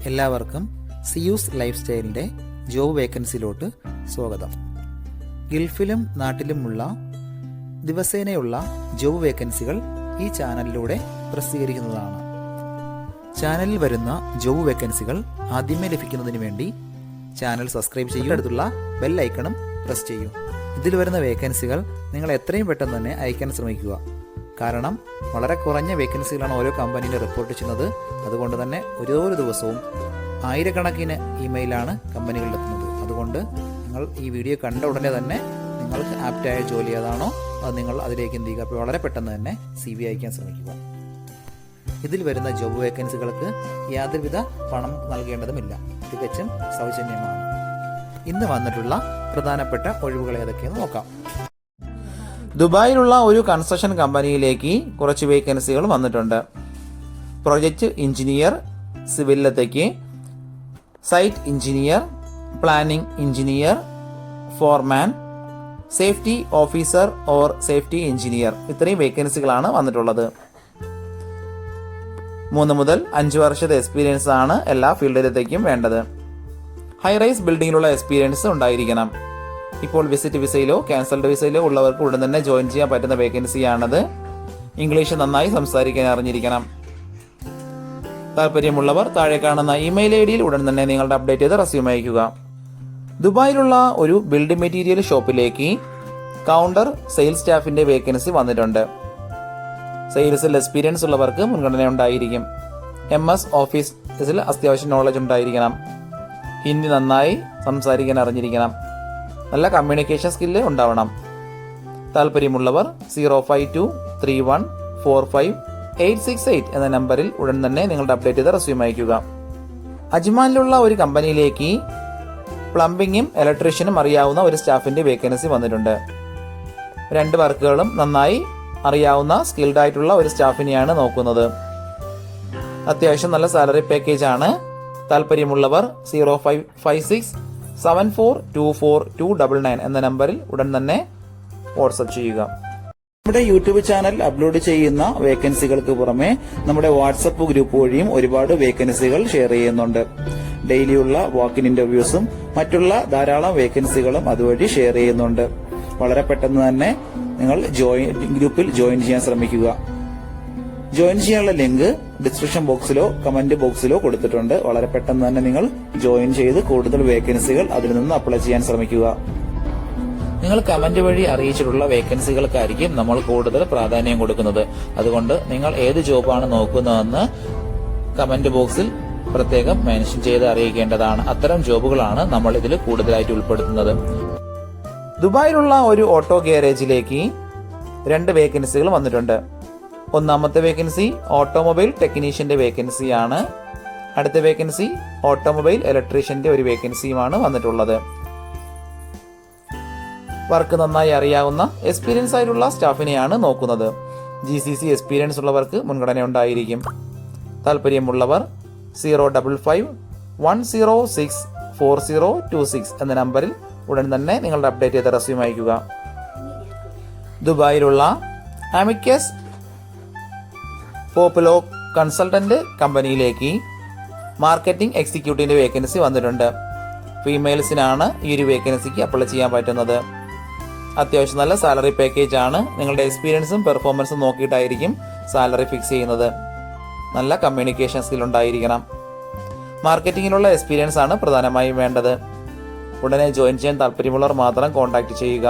എല്ലാവർക്കും Zeus life സ്റ്റൈലിൻ്റെ job വേക്കൻസിയിലോട്ട് സ്വാഗതം. ഗൾഫിലും നാട്ടിലുമുള്ള ദിവസേനയുള്ള job വേക്കൻസികൾ ഈ ചാനലിലൂടെ പ്രസിദ്ധീകരിക്കുന്നതാണ്. ചാനലിൽ വരുന്ന ജോബ് വേക്കൻസികൾ ആദ്യമേ ലഭിക്കുന്നതിന് വേണ്ടി ചാനൽ സബ്സ്ക്രൈബ് ചെയ്യുക, അടുത്തുള്ള ബെൽ ഐക്കണും പ്രസ് ചെയ്യൂ. ഇതിൽ വരുന്ന വേക്കൻസികൾ നിങ്ങൾ എത്രയും പെട്ടെന്ന് തന്നെ അയക്കാൻ ശ്രമിക്കുക. കാരണം വളരെ കുറഞ്ഞ വേക്കൻസികളാണ് ഓരോ കമ്പനിയിൽ റിപ്പോർട്ട് ചെയ്യുന്നത്. അതുകൊണ്ട് തന്നെ ഓരോ ദിവസവും ആയിരക്കണക്കിന് ഇമെയിലാണ് കമ്പനികളിലെത്തുന്നത്. അതുകൊണ്ട് നിങ്ങൾ ഈ വീഡിയോ കണ്ട ഉടനെ തന്നെ നിങ്ങൾക്ക് ആപ്റ്റായ ജോലി ഏതാണോ അത് നിങ്ങൾ അതിലേക്ക് എന്ത് ചെയ്യുക. അപ്പോൾ വളരെ പെട്ടെന്ന് തന്നെ CV അയക്കാൻ ശ്രമിക്കുക. ഇതിൽ വരുന്ന ജോബ് വേക്കൻസികൾക്ക് യാതൊരുവിധ പണം നൽകേണ്ടതുമില്ല, തികച്ചും സൗജന്യമാണ്. ഇന്ന് വന്നിട്ടുള്ള പ്രധാനപ്പെട്ട ഒഴിവുകൾ ഏതൊക്കെയെന്ന് നോക്കാം. ദുബായിലുള്ള ഒരു കൺസ്ട്രക്ഷൻ കമ്പനിയിലേക്ക് കുറച്ച് വേക്കൻസികൾ വന്നിട്ടുണ്ട്. പ്രൊജക്റ്റ് എഞ്ചിനീയർ സിവിലിലത്തേക്ക്, site engineer, planning engineer, foreman, safety officer or safety engineer, ഇത്രയും വേക്കൻസികളാണ് വന്നിട്ടുള്ളത്. 3 മുതൽ 5 വർഷത്തെ എക്സ്പീരിയൻസ് ആണ് എല്ലാ ഫീൽഡിലത്തേക്കും വേണ്ടത്. ഹൈറൈസ് ബിൽഡിങ്ങിലുള്ള എക്സ്പീരിയൻസ് ഉണ്ടായിരിക്കണം. ഇപ്പോൾ വിസിറ്റ് വിസയിലോ ക്യാൻസൽഡ് വിസയിലോ ഉള്ളവർക്ക് ഉടൻ തന്നെ ജോയിൻ ചെയ്യാൻ പറ്റുന്ന വേക്കൻസിയാണത്. ഇംഗ്ലീഷ് നന്നായി സംസാരിക്കാൻ അറിഞ്ഞിരിക്കണം. താല്പര്യമുള്ളവർ താഴെ കാണുന്ന ഇമെയിൽ ID-യിൽ ഉടൻ തന്നെ നിങ്ങളുടെ അപ്ഡേറ്റ് ചെയ്ത് റെസ്യൂം അയക്കുക. ദുബായിലുള്ള ഒരു ബിൽഡിംഗ് മെറ്റീരിയൽ ഷോപ്പിലേക്ക് കൗണ്ടർ സെയിൽസ് സ്റ്റാഫിന്റെ വേക്കൻസി വന്നിട്ടുണ്ട്. സെയിൽസിൽ എക്സ്പീരിയൻസ് ഉള്ളവർക്ക് മുൻഗണന ഉണ്ടായിരിക്കും. MS ഓഫീസിൽ അത്യാവശ്യം നോളജ് ഉണ്ടായിരിക്കണം. ഹിന്ദി നന്നായി സംസാരിക്കാൻ അറിഞ്ഞിരിക്കണം. നല്ല കമ്മ്യൂണിക്കേഷൻ സ്കില്ല് ഉണ്ടാവണം. താല്പര്യമുള്ളവർ 05231458868 എന്ന നമ്പറിൽ ഉടൻ തന്നെ നിങ്ങളുടെ അപ്ഡേറ്റ് ചെയ്ത് റെസ്യൂം അയക്കുക. അജ്മാനിലുള്ള ഒരു കമ്പനിയിലേക്ക് പ്ലംബിങ്ങും ഇലക്ട്രീഷ്യനും അറിയാവുന്ന ഒരു സ്റ്റാഫിന്റെ വേക്കൻസി വന്നിട്ടുണ്ട്. 2 വർക്കുകളും നന്നായി അറിയാവുന്ന സ്കിൽഡ് ആയിട്ടുള്ള ഒരു സ്റ്റാഫിനെയാണ് നോക്കുന്നത്. അത്യാവശ്യം നല്ല സാലറി പാക്കേജ് ആണ്. താല്പര്യമുള്ളവർ 0556742429 എന്ന നമ്പറിൽ ഉടൻ തന്നെ വാട്സ്ആപ്പ് ചെയ്യുക. നമ്മുടെ യൂട്യൂബ് ചാനൽ അപ്ലോഡ് ചെയ്യുന്ന വേക്കൻസികൾക്ക് പുറമെ നമ്മുടെ വാട്സ്ആപ്പ് ഗ്രൂപ്പ് വഴിയും ഒരുപാട് വേക്കൻസികൾ ഷെയർ ചെയ്യുന്നുണ്ട്. ഡെയിലിയുള്ള വാക്കിൻ ഇന്റർവ്യൂസും മറ്റുള്ള ധാരാളം വേക്കൻസികളും അതുവഴി ഷെയർ ചെയ്യുന്നുണ്ട്. വളരെ പെട്ടെന്ന് തന്നെ നിങ്ങൾ ഗ്രൂപ്പിൽ ജോയിൻ ചെയ്യാൻ ശ്രമിക്കുക. ജോയിൻ ചെയ്യാനുള്ള ലിങ്ക് ഡിസ്ക്രിപ്ഷൻ ബോക്സിലോ കമന്റ് ബോക്സിലോ കൊടുത്തിട്ടുണ്ട്. വളരെ പെട്ടെന്ന് തന്നെ നിങ്ങൾ ജോയിൻ ചെയ്ത് കൂടുതൽ വേക്കൻസികൾ അതിൽ നിന്ന് അപ്ലൈ ചെയ്യാൻ ശ്രമിക്കുക. നിങ്ങൾ കമന്റ് വഴി അറിയിച്ചിട്ടുള്ള വേക്കൻസികൾക്കായിരിക്കും നമ്മൾ കൂടുതൽ പ്രാധാന്യം കൊടുക്കുന്നത്. അതുകൊണ്ട് നിങ്ങൾ ഏത് ജോബാണ് നോക്കുന്നതെന്ന് കമന്റ് ബോക്സിൽ പ്രത്യേകം മെൻഷൻ ചെയ്ത് അറിയിക്കേണ്ടതാണ്. അത്തരം ജോബുകളാണ് നമ്മൾ ഇതിൽ കൂടുതലായിട്ട് ഉൾപ്പെടുത്തുന്നത്. ദുബായിലുള്ള ഒരു ഓട്ടോ ഗ്യാരേജിലേക്ക് 2 വേക്കൻസികൾ വന്നിട്ടുണ്ട്. ഒന്നാമത്തെ വേക്കൻസി ഓട്ടോമൊബൈൽ ടെക്നീഷ്യന്റെ വേക്കൻസിയാണ്. അടുത്ത വേക്കൻസി ഓട്ടോമൊബൈൽ ഇലക്ട്രീഷ്യന്റെ ഒരു വേക്കൻസിയുമാണ് വന്നിട്ടുള്ളത്. വർക്ക് നന്നായി അറിയാവുന്ന എക്സ്പീരിയൻസ് ആയിട്ടുള്ള സ്റ്റാഫിനെയാണ് നോക്കുന്നത്. GCC എക്സ്പീരിയൻസ് ഉള്ളവർക്ക് മുൻഗണന ഉണ്ടായിരിക്കും. താല്പര്യമുള്ളവർ 05510644026 എന്ന നമ്പറിൽ ഉടൻ തന്നെ നിങ്ങളുടെ അപ്ഡേറ്റ് ചെയ്ത റെസ്യൂം അയക്കുക. ദുബായിലുള്ള അമിക്കസ് പോപ്പുലോ കൺസൾട്ടന്റ് കമ്പനിയിലേക്ക് മാർക്കറ്റിംഗ് എക്സിക്യൂട്ടീവിന്റെ വേക്കൻസി വന്നിട്ടുണ്ട്. ഫീമെയിൽസിനാണ് ഈ ഒരു വേക്കൻസിക്ക് അപ്ലൈ ചെയ്യാൻ പറ്റുന്നത്. അത്യാവശ്യം നല്ല സാലറി പാക്കേജ് ആണ്. നിങ്ങളുടെ എക്സ്പീരിയൻസും പെർഫോമൻസും നോക്കിയിട്ടായിരിക്കും സാലറി ഫിക്സ് ചെയ്യുന്നത്. നല്ല കമ്മ്യൂണിക്കേഷൻ സ്കിൽ ഉണ്ടായിരിക്കണം. മാർക്കറ്റിംഗിലുള്ള എക്സ്പീരിയൻസ് ആണ് പ്രധാനമായും വേണ്ടത്. ഉടനെ ജോയിൻ ചെയ്യാൻ താല്പര്യമുള്ളവർ മാത്രം കോൺടാക്ട് ചെയ്യുക.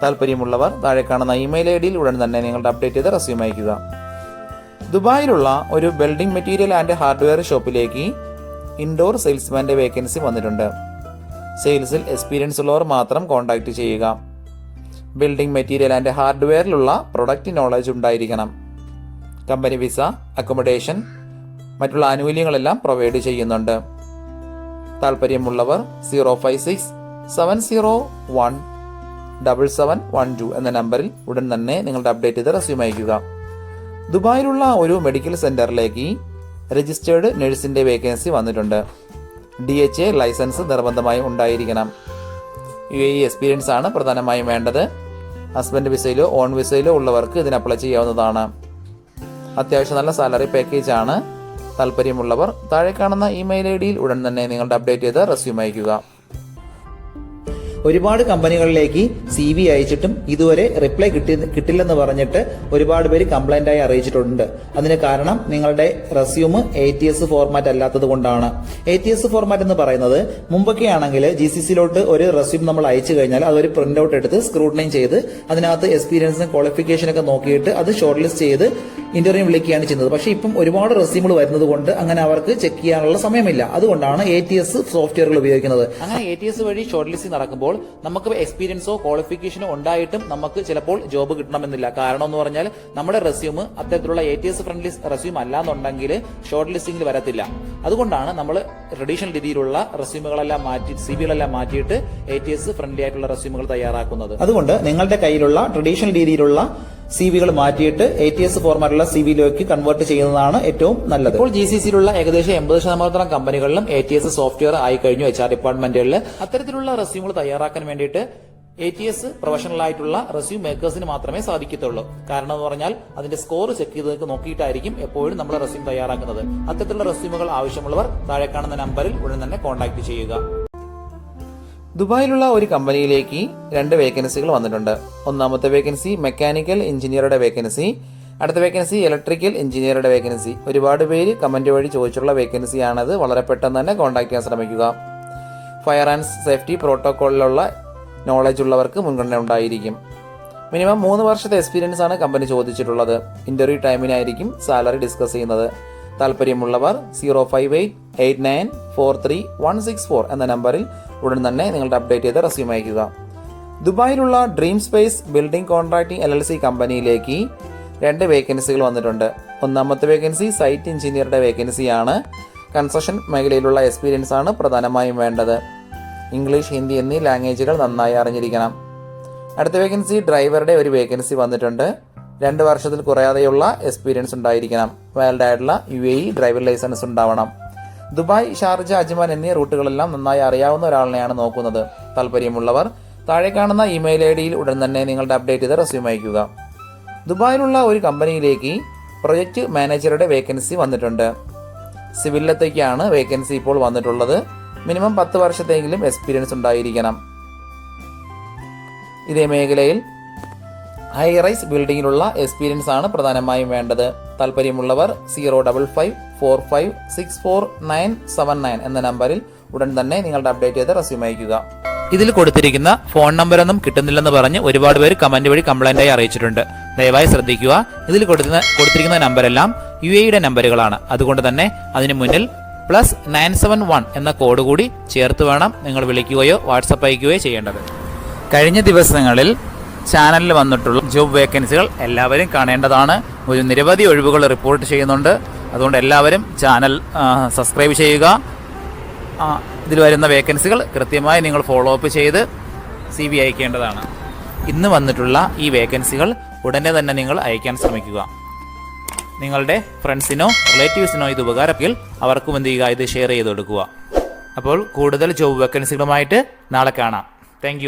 താല്പര്യമുള്ളവർ താഴെ കാണുന്ന ഇമെയിൽ ID-യിൽ ഉടൻ തന്നെ നിങ്ങളുടെ അപ്ഡേറ്റ് ചെയ്ത് റെസ്യൂം അയക്കുക. ദുബായിലുള്ള ഒരു ബിൽഡിംഗ് മെറ്റീരിയൽ ആൻഡ് ഹാർഡ്വെയർ ഷോപ്പിലേക്ക് ഇൻഡോർ സെയിൽസ്മാന്റെ വേക്കൻസി വന്നിട്ടുണ്ട്. സെയിൽസിൽ എക്സ്പീരിയൻസ് ഉള്ളവർ മാത്രം കോൺടാക്ട് ചെയ്യുക. ബിൽഡിംഗ് മെറ്റീരിയൽ ആൻഡ് ഹാർഡ്വെയറിലുള്ള പ്രൊഡക്റ്റ് നോളജ് ഉണ്ടായിരിക്കണം. കമ്പനി വിസ, അക്കോമഡേഷൻ, മറ്റുള്ള ആനുകൂല്യങ്ങളെല്ലാം പ്രൊവൈഡ് ചെയ്യുന്നുണ്ട്. താല്പര്യമുള്ളവർ 05670177712 എന്ന നമ്പറിൽ ഉടൻ തന്നെ നിങ്ങളുടെ അപ്ഡേറ്റ് ചെയ്ത് റെസ്യൂം അയക്കുക. ദുബായിലുള്ള ഒരു മെഡിക്കൽ സെന്ററിലേക്ക് രജിസ്റ്റേർഡ് നഴ്സിന്റെ വേക്കൻസി വന്നിട്ടുണ്ട്. DHA ലൈസൻസ് നിർബന്ധമായും ഉണ്ടായിരിക്കണം. UAE എക്സ്പീരിയൻസ് ആണ് പ്രധാനമായും വേണ്ടത്. ഹസ്ബൻഡ് വിസയിലോ ഓൺ വിസയിലോ ഉള്ളവർക്ക് ഇതിന് അപ്ലൈ ചെയ്യാവുന്നതാണ്. അത്യാവശ്യം നല്ല സാലറി പാക്കേജ് ആണ്. താല്പര്യമുള്ളവർ താഴെ കാണുന്ന ഇമെയിൽ ഐഡിയിൽ ഉടൻ തന്നെ നിങ്ങളുടെ അപ്ഡേറ്റ് ചെയ്ത റെസ്യൂം അയയ്ക്കുക. ഒരുപാട് കമ്പനികളിലേക്ക് CV അയച്ചിട്ടും ഇതുവരെ റിപ്ലൈ കിട്ടില്ലെന്ന് പറഞ്ഞിട്ട് ഒരുപാട് പേര് കംപ്ലൈന്റ് ആയി അറിയിച്ചിട്ടുണ്ട്. അതിന് കാരണം നിങ്ങളുടെ റെസ്യൂം ATS ഫോർമാറ്റ് അല്ലാത്തത് കൊണ്ടാണ്. ATS ഫോർമാറ്റ് എന്ന് പറയുന്നത് മുമ്പൊക്കെ ആണെങ്കിൽ GCCയിലോട്ട് ഒരു റെസ്യൂം നമ്മൾ അയച്ചു കഴിഞ്ഞാൽ അതൊരു പ്രിന്റ് ഔട്ട് എടുത്ത് സ്ക്രൂട്ടനൈൻ ചെയ്ത് അതിനകത്ത് എക്സ്പീരിയൻസും ക്വാളിഫിക്കേഷൻ ഒക്കെ നോക്കിയിട്ട് അത് ഷോർട്ട് ലിസ്റ്റ് ചെയ്ത് ഇന്റർവ്യൂ വിളിക്കുകയാണ് ചെയ്യുന്നത്. പക്ഷേ ഇപ്പം ഒരുപാട് റെസ്യൂമുകൾ വരുന്നത് കൊണ്ട് അങ്ങനെ അവർക്ക് ചെക്ക് ചെയ്യാനുള്ള സമയമില്ല. അതുകൊണ്ടാണ് ATS സോഫ്റ്റ്വെയറുകൾ ഉപയോഗിക്കുന്നത്. അങ്ങനെ ATS വഴി ഷോർട്ട് ലിസ്റ്റ് നടക്കുമ്പോൾ നമുക്ക് എക്സ്പീരിയൻസോ ക്വാളിഫിക്കേഷനോ ഉണ്ടായിട്ടും നമുക്ക് ചിലപ്പോൾ ജോബ് കിട്ടണമെന്നില്ല. കാരണം എന്ന് പറഞ്ഞാൽ നമ്മുടെ റെസ്യൂം അത്തരത്തിലുള്ള ATS ഫ്രണ്ട്ലി റെസ്യൂം അല്ലാന്നുണ്ടെങ്കിൽ ഷോർട്ട് ലിസ്റ്റിംഗിൽ വരത്തില്ല. അതുകൊണ്ടാണ് നമ്മൾ ട്രഡീഷണൽ രീതിയിലുള്ള റെസ്യൂമുകളെല്ലാം മാറ്റി CVകളെല്ലാം മാറ്റിയിട്ട് ATS ഫ്രണ്ട്ലി ആയിട്ടുള്ള റെസ്യൂമുകൾ തയ്യാറാക്കുന്നത്. അതുകൊണ്ട് നിങ്ങളുടെ കയ്യിലുള്ള ട്രഡീഷണൽ രീതിയിലുള്ള CVകൾ മാറ്റിയിട്ട് ATS ഫോർമാറ്റുള്ള CVയിലേക്ക് കൺവേർട്ട് ചെയ്യുന്നതാണ് ഏറ്റവും നല്ലത്. ഇപ്പോൾ GCCയിലുള്ള ഏകദേശം 80% കമ്പനികളിലും ATS സോഫ്റ്റ്വെയർ ആയി കഴിഞ്ഞു. HR ഡിപ്പാർട്ട്മെന്റുകളിൽ അത്തരത്തിലുള്ള റെസ്യൂമുകൾ തയ്യാറാക്കാൻ വേണ്ടിയിട്ട് ATS പ്രൊഫഷണൽ ആയിട്ടുള്ള റെസ്യൂം മേക്കേഴ്സിന് മാത്രമേ സാധിക്കത്തുള്ളൂ. കാരണം എന്ന് പറഞ്ഞാൽ അതിന്റെ സ്കോർ ചെക്ക് ചെയ്ത് നോക്കിയിട്ടായിരിക്കും എപ്പോഴും നമ്മൾ റെസ്യൂം തയ്യാറാക്കുന്നത്. അത്തരത്തിലുള്ള റെസ്യൂമുകൾ ആവശ്യമുള്ളവർ താഴെ കാണുന്ന നമ്പറിൽ ഉടൻ തന്നെ കോൺടാക്ട് ചെയ്യുക. ദുബായിലുള്ള ഒരു കമ്പനിയിലേക്ക് 2 വേക്കൻസികൾ വന്നിട്ടുണ്ട്. ഒന്നാമത്തെ വേക്കൻസി മെക്കാനിക്കൽ എഞ്ചിനീയറുടെ വേക്കൻസി, അടുത്ത വേക്കൻസി ഇലക്ട്രിക്കൽ എഞ്ചിനീയറുടെ വേക്കൻസി. ഒരുപാട് പേര് കമന്റ് വഴി ചോദിച്ചുള്ള വേക്കൻസിയാണത്. വളരെ പെട്ടെന്ന് തന്നെ കോൺടാക്ട് ചെയ്യാൻ ശ്രമിക്കുക. ഫയർ ആൻഡ് സേഫ്റ്റി പ്രോട്ടോകോളിലുള്ള നോളജ് ഉള്ളവർക്ക് മുൻഗണന ഉണ്ടായിരിക്കും. മിനിമം 3 വർഷത്തെ എക്സ്പീരിയൻസ് ആണ് കമ്പനി ചോദിച്ചിട്ടുള്ളത്. ഇന്റർവ്യൂ ടൈമിനായിരിക്കും സാലറി ഡിസ്കസ് ചെയ്യുന്നത്. താല്പര്യമുള്ളവർ 058943164 എന്ന നമ്പറിൽ ഉടൻ തന്നെ നിങ്ങളുടെ അപ്ഡേറ്റ് ചെയ്ത് റെസ്യൂം അയക്കുക. ദുബായിലുള്ള dream space building contracting LLC കമ്പനിയിലേക്ക് 2 വേക്കൻസികൾ വന്നിട്ടുണ്ട്. ഒന്നാമത്തെ വേക്കൻസി സൈറ്റ് എഞ്ചിനീയറുടെ വേക്കൻസിയാണ്. കൺസ്ട്രക്ഷൻ മേഖലയിലുള്ള എക്സ്പീരിയൻസ് ആണ് പ്രധാനമായും വേണ്ടത്. ഇംഗ്ലീഷ്, ഹിന്ദി എന്നീ ലാംഗ്വേജുകൾ നന്നായി അറിഞ്ഞിരിക്കണം. അടുത്ത വേക്കൻസി ഡ്രൈവറുടെ ഒരു വേക്കൻസി വന്നിട്ടുണ്ട്. 2 വർഷത്തിൽ കുറയാതെയുള്ള എക്സ്പീരിയൻസ് ഉണ്ടായിരിക്കണം. വാലിഡ് ആയിട്ടുള്ള UAE ഡ്രൈവർ ലൈസൻസ് ഉണ്ടാവണം. ദുബായ്, ഷാർജ, അജ്മാൻ എന്നീ റൂട്ടുകളെല്ലാം നന്നായി അറിയാവുന്ന ഒരാളിനെയാണ് നോക്കുന്നത്. താല്പര്യമുള്ളവർ താഴെ കാണുന്ന ഇമെയിൽ ഐഡിയിൽ ഉടൻ തന്നെ നിങ്ങളുടെ അപ്ഡേറ്റ് ചെയ്ത റെസ്യൂം അയക്കുക. ദുബായിലുള്ള ഒരു കമ്പനിയിലേക്ക് പ്രൊജക്ട് മാനേജറുടെ വേക്കൻസി വന്നിട്ടുണ്ട്. സിവിലിലത്തേക്കാണ് വേക്കൻസി ഇപ്പോൾ വന്നിട്ടുള്ളത്. മിനിമം 10 വർഷത്തെങ്കിലും എക്സ്പീരിയൻസ് ഉണ്ടായിരിക്കണം. ഇതേ മേഖലയിൽ ഹൈ റൈസ് ബിൽഡിങ്ങിലുള്ള എക്സ്പീരിയൻസ് ആണ് പ്രധാനമായും വേണ്ടത്. താല്പര്യമുള്ളവർ 05546464979 എന്ന നമ്പറിൽ ഉടൻ തന്നെ നിങ്ങളുടെ അപ്ഡേറ്റ് ചെയ്ത് റെസ്യൂം അയക്കുക. ഇതിൽ കൊടുത്തിരിക്കുന്ന ഫോൺ നമ്പറൊന്നും കിട്ടുന്നില്ലെന്ന് പറഞ്ഞ് ഒരുപാട് പേര് കമന്റ് വഴി കംപ്ലൈന്റ് ആയി അറിയിച്ചിട്ടുണ്ട്. ദയവായി ശ്രദ്ധിക്കുക. ഇതിൽ കൊടുത്തിരിക്കുന്ന നമ്പരെല്ലാം UAE നമ്പറുകളാണ്. അതുകൊണ്ട് തന്നെ അതിന് മുന്നിൽ +971 എന്ന കോഡ് കൂടി ചേർത്ത് വേണം നിങ്ങൾ വിളിക്കുകയോ വാട്സപ്പ് അയക്കുകയോ ചെയ്യേണ്ടത്. കഴിഞ്ഞ ദിവസങ്ങളിൽ ചാനലിൽ വന്നിട്ടുള്ള ജോബ് വേക്കൻസികൾ എല്ലാവരും കാണേണ്ടതാണ്. ഒരു നിരവധി ഒഴിവുകൾ റിപ്പോർട്ട് ചെയ്യുന്നുണ്ട്. അതുകൊണ്ട് എല്ലാവരും ചാനൽ സബ്സ്ക്രൈബ് ചെയ്യുക. ഇതിൽ വരുന്ന വേക്കൻസികൾ കൃത്യമായി നിങ്ങൾ ഫോളോ അപ്പ് ചെയ്ത് CV അയക്കേണ്ടതാണ്. ഇന്ന് വന്നിട്ടുള്ള ഈ വേക്കൻസികൾ ഉടനെ തന്നെ നിങ്ങൾ അയക്കാൻ ശ്രമിക്കുക. നിങ്ങളുടെ ഫ്രണ്ട്സിനോ റിലേറ്റീവ്സിനോ ഇത് ഉപകാരമെങ്കിൽ അവർക്കും എന്ത് ചെയ്യുക, ഇത് ഷെയർ ചെയ്ത് കൊടുക്കുക. അപ്പോൾ കൂടുതൽ ജോബ് വേക്കൻസികളുമായിട്ട് നാളെ കാണാം. താങ്ക്